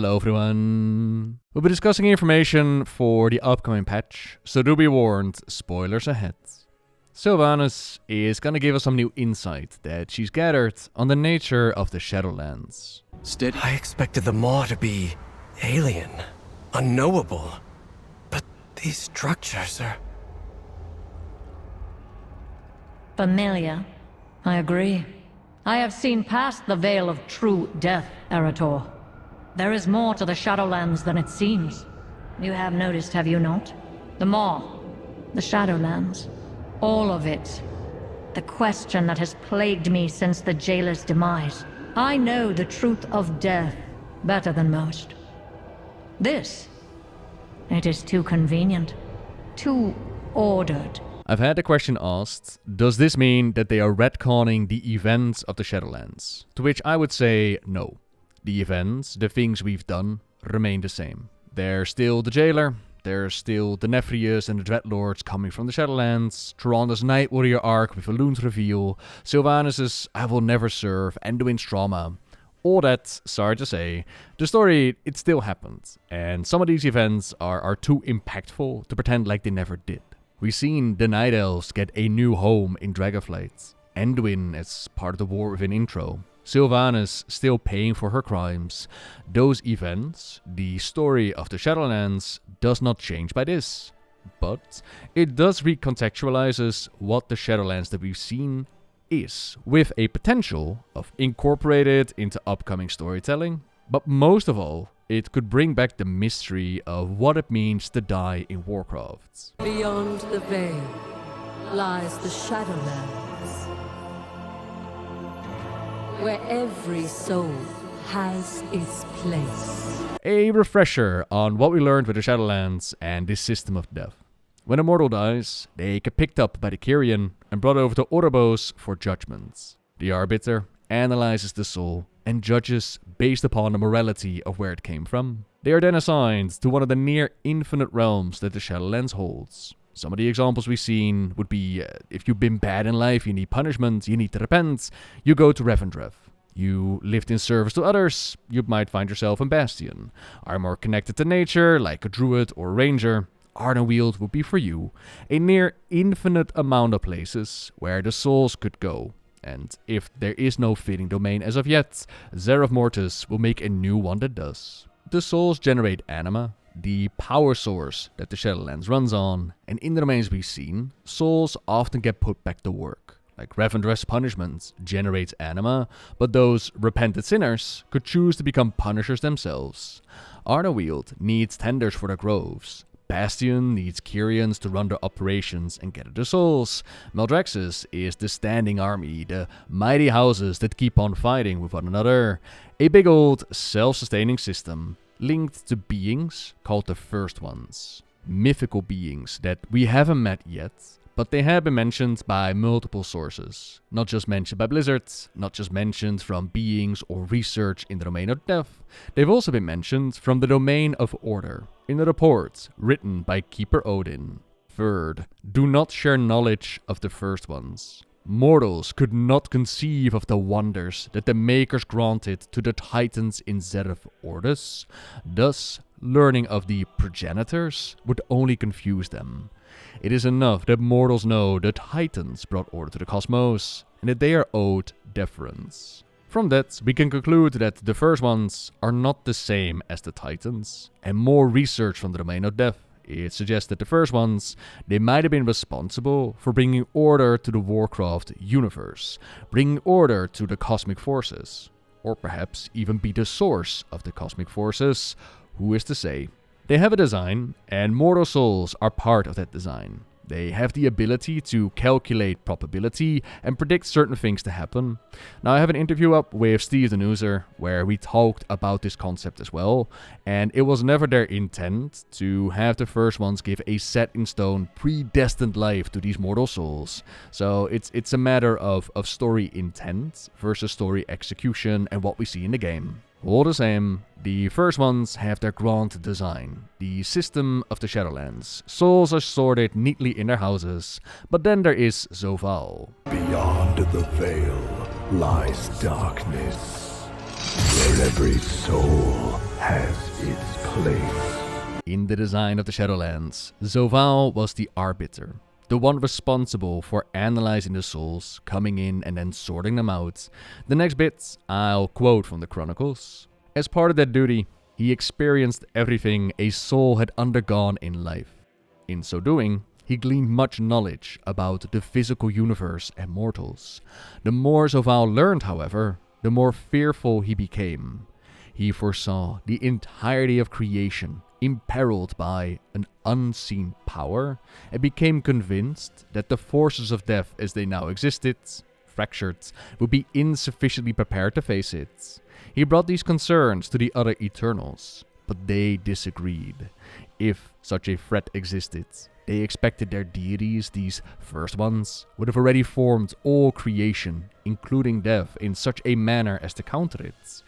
Hello everyone! We'll be discussing information for the upcoming patch, so do be warned, spoilers ahead. Sylvanas is gonna give us some new insight that she's gathered on the nature of the Shadowlands. Steady. I expected the Maw to be alien, unknowable, but these structures are... Familiar. I agree. I have seen past the veil of true death, Erator. There is more to the Shadowlands than it seems. You have noticed, have you not? The Maw, the Shadowlands, all of it. The question that has plagued me since the Jailer's demise. I know the truth of death better than most. This, it is too convenient, too ordered. I've had the question asked, does this mean that they are retconning the events of the Shadowlands? To which I would say no. The events, the things we've done, remain the same. There's still the Jailer, there's still the Nefrius and the Dreadlords coming from the Shadowlands, Tyrannus' Night Warrior arc with Elun's reveal, Sylvanas' I Will Never Serve, Anduin's trauma. All that, sorry to say, the story, it still happened, and some of these events are too impactful to pretend like they never did. We've seen the Night Elves get a new home in Dragonflight, Anduin as part of the War Within intro, Sylvanas still paying for her crimes. Those events, the story of the Shadowlands, does not change by this. But it does recontextualizes what the Shadowlands that we've seen is, with a potential of incorporated into upcoming storytelling. But most of all, it could bring back the mystery of what it means to die in Warcraft. Beyond the veil lies the Shadowlands, where every soul has its place. A refresher on what we learned with the Shadowlands and this system of death. When a mortal dies, they get picked up by the Kyrian and brought over to Oribos for judgments. The Arbiter analyzes the soul and judges based upon the morality of where it came from. They are then assigned to one of the near infinite realms that the Shadowlands holds. Some of the examples we've seen would be, if you've been bad in life, you need punishment, you need to repent, you go to Revendreth. You lived in service to others, you might find yourself in Bastion. Are more connected to nature, like a druid or a ranger, Ardenweald would be for you. A near infinite amount of places where the souls could go. And if there is no fitting domain as of yet, Xe'ra of Mortis will make a new one that does. The souls generate anima, the power source that the Shadowlands runs on, and in the domains we've seen, souls often get put back to work. Like Revendreth's punishment generates anima, but those repentant sinners could choose to become punishers themselves. Ardenweald needs tenders for their groves. Bastion needs Kyrians to run their operations and gather the souls. Maldraxxus is the standing army, the mighty houses that keep on fighting with one another. A big old self-sustaining system linked to beings called the First Ones. Mythical beings that we haven't met yet, but they have been mentioned by multiple sources. Not just mentioned by Blizzard, not just mentioned from beings or research in the domain of death. They've also been mentioned from the domain of order, in a report written by Keeper Odin. Third, do not share knowledge of the First Ones. Mortals could not conceive of the wonders that the Makers granted to the Titans in Xerath Ordis. Thus, learning of the progenitors would only confuse them. It is enough that mortals know the Titans brought order to the cosmos, and that they are owed deference. From that, we can conclude that the First Ones are not the same as the Titans, and more research from the domain of death, it suggests that the First Ones, they might have been responsible for bringing order to the Warcraft universe, bringing order to the cosmic forces, or perhaps even be the source of the cosmic forces, who is to say. They have a design, and mortal souls are part of that design. They have the ability to calculate probability and predict certain things to happen. Now, I have an interview up with Steve the Newser where we talked about this concept as well, and it was never their intent to have the First Ones give a set-in-stone, predestined life to these mortal souls. So it's a matter of story intent versus story execution and what we see in the game. All the same, the First Ones have their grand design, the system of the Shadowlands. Souls are sorted neatly in their houses, but then there is Zovaal. Beyond the veil lies darkness. where every soul has its place. In the design of the Shadowlands, Zovaal was the arbiter, the one responsible for analyzing the souls, coming in and then sorting them out. The next bit, I'll quote from the Chronicles. As part of that duty, he experienced everything a soul had undergone in life. In so doing, he gleaned much knowledge about the physical universe and mortals. The more Zovaal learned, however, the more fearful he became. He foresaw the entirety of creation imperiled by an unseen power, and became convinced that the forces of death as they now existed, fractured, would be insufficiently prepared to face it. He brought these concerns to the other Eternals, but they disagreed. If such a threat existed, they expected their deities, these first ones, would have already formed all creation, including death, in such a manner as to counter it.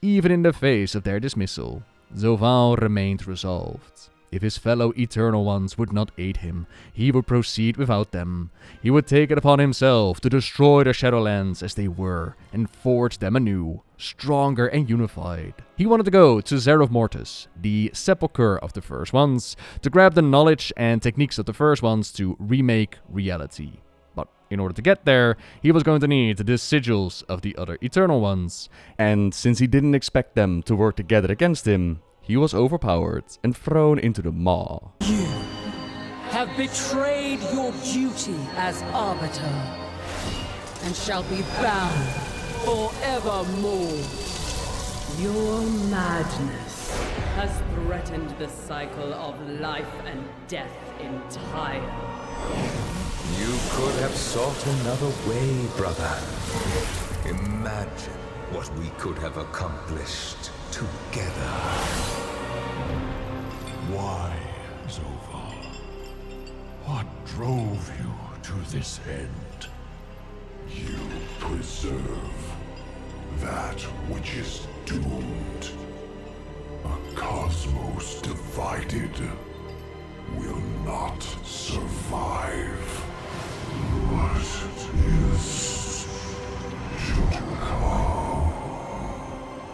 Even in the face of their dismissal, Zovaal remained resolved. If his fellow Eternal Ones would not aid him, he would proceed without them. He would take it upon himself to destroy the Shadowlands as they were, and forge them anew, stronger and unified. He wanted to go to Xe'ra Mortis, the sepulchre of the First Ones, to grab the knowledge and techniques of the First Ones to remake reality. But in order to get there, he was going to need the sigils of the other Eternal Ones. And since he didn't expect them to work together against him, he was overpowered and thrown into the maw. You have betrayed your duty as arbiter, and shall be bound forevermore. Your madness has threatened the cycle of life and death entire. You could have sought another way, brother. Imagine what we could have accomplished together. Why, Zovaal? What drove you to this end? You preserve that which is doomed. A cosmos divided will not survive. What is to come?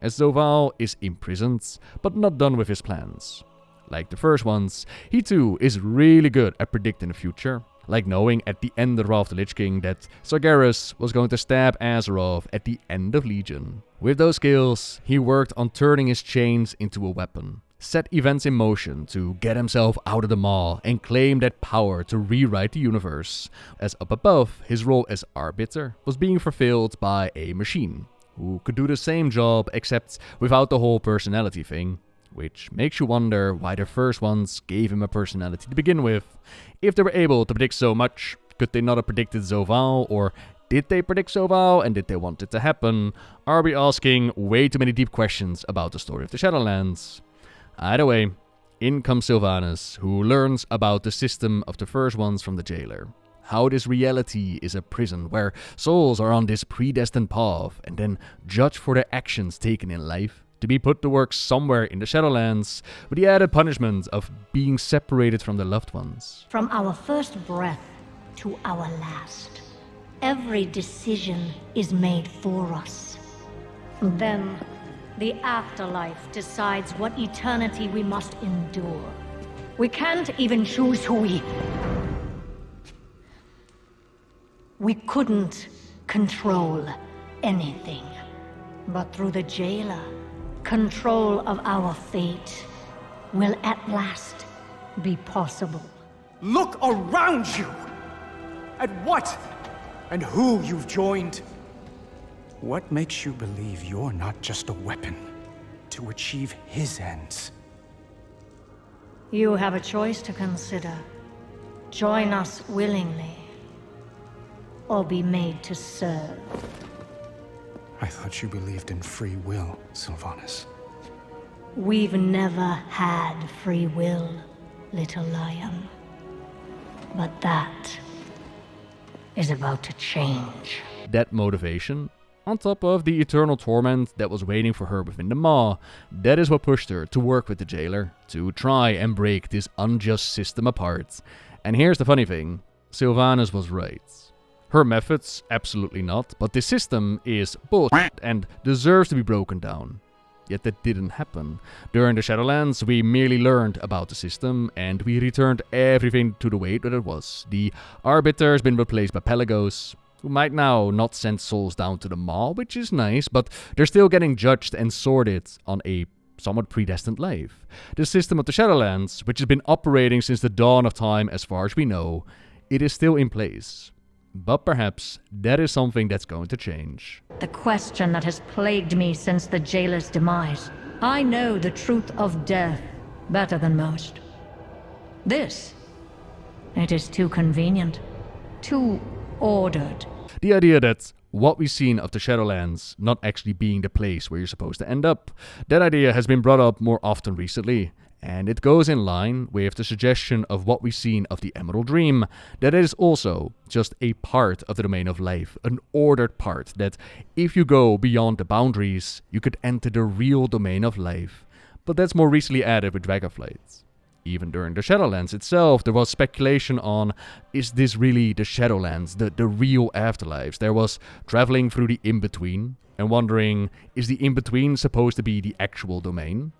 As Zovaal is imprisoned, but not done with his plans. Like the First Ones, he too is really good at predicting the future. Like knowing at the end of Wrath of the Lich King that Sargeras was going to stab Azeroth at the end of Legion. With those skills, he worked on turning his chains into a weapon, set events in motion to get himself out of the maw and claim that power to rewrite the universe. As up above, his role as arbiter was being fulfilled by a machine, who could do the same job except without the whole personality thing. Which makes you wonder why the First Ones gave him a personality to begin with. If they were able to predict so much, could they not have predicted Zovaal, or did they predict Zovaal and did they want it to happen? Are we asking way too many deep questions about the story of the Shadowlands? Either way, in comes Sylvanas, who learns about the system of the First Ones from the jailer. How this reality is a prison where souls are on this predestined path and then judged for their actions taken in life, to be put to work somewhere in the Shadowlands with the added punishment of being separated from their loved ones. From our first breath to our last, every decision is made for us. Then, the afterlife decides what eternity we must endure. We can't even choose who we couldn't control anything. But through the jailer, control of our fate will at last be possible. Look around you! At what and who you've joined. What makes you believe you're not just a weapon to achieve his ends? You have a choice to consider. Join us willingly, or be made to serve. I thought you believed in free will, Sylvanas. We've never had free will, little lion. But that is about to change. That motivation, on top of the eternal torment that was waiting for her within the maw, that is what pushed her to work with the jailer, to try and break this unjust system apart. And here's the funny thing, Sylvanas was right. Her methods, absolutely not, but the system is bullshit and deserves to be broken down. Yet that didn't happen. During the Shadowlands, we merely learned about the system, and we returned everything to the way that it was. The Arbiter has been replaced by Pelagos, who might now not send souls down to the Maw, which is nice, but they're still getting judged and sorted on a somewhat predestined life. The system of the Shadowlands, which has been operating since the dawn of time as far as we know, it is still in place. But perhaps that is something that's going to change. The question that has plagued me since the jailer's demise. I know the truth of death better than most. This, it is too convenient, too ordered. The idea that what we've seen of the Shadowlands not actually being the place where you're supposed to end up, that idea has been brought up more often recently, and it goes in line with the suggestion of what we've seen of the Emerald Dream, that it is also just a part of the domain of life, an ordered part, that if you go beyond the boundaries, you could enter the real domain of life. But that's more recently added with Dragonflight. Even during the Shadowlands itself, there was speculation on, is this really the Shadowlands, the real afterlives? There was traveling through the in-between, and wondering, is the in-between supposed to be the actual domain?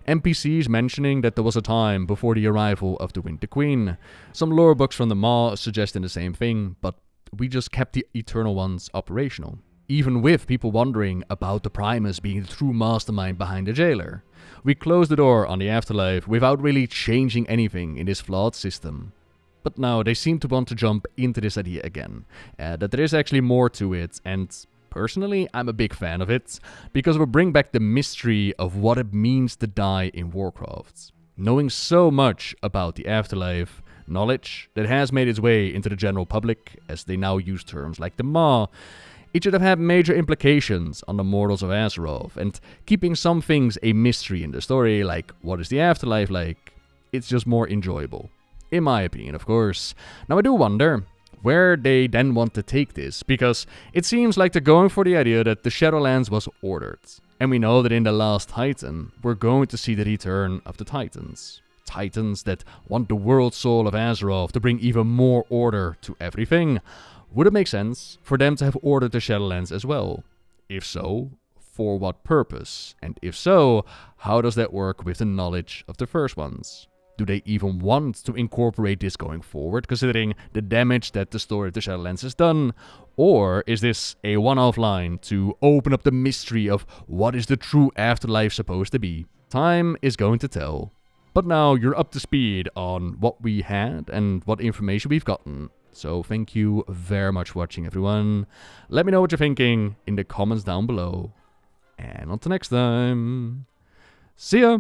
NPCs mentioning that there was a time before the arrival of the Winter Queen. Some lore books from the Maw suggesting the same thing, but we just kept the Eternal Ones operational. Even with people wondering about the Primus being the true mastermind behind the jailer. We closed the door on the afterlife without really changing anything in this flawed system. But now they seem to want to jump into this idea again, that there is actually more to it, and personally, I'm a big fan of it, because it will bring back the mystery of what it means to die in Warcraft. Knowing so much about the afterlife, knowledge that has made its way into the general public, as they now use terms like the Maw, it should have had major implications on the mortals of Azeroth, and keeping some things a mystery in the story, like what is the afterlife like, it's just more enjoyable. In my opinion, of course. Now I do wonder where they then want to take this, because it seems like they're going for the idea that the Shadowlands was ordered. And we know that in The Last Titan, we're going to see the return of the Titans. Titans that want the world soul of Azeroth to bring even more order to everything. Would it make sense for them to have ordered the Shadowlands as well? If so, for what purpose? And if so, how does that work with the knowledge of the first ones? Do they even want to incorporate this going forward, considering the damage that the story of the Shadowlands has done? Or is this a one-off line to open up the mystery of what is the true afterlife supposed to be? Time is going to tell. But now you're up to speed on what we had and what information we've gotten. So thank you very much for watching, everyone. Let me know what you're thinking in the comments down below. And until next time, see ya!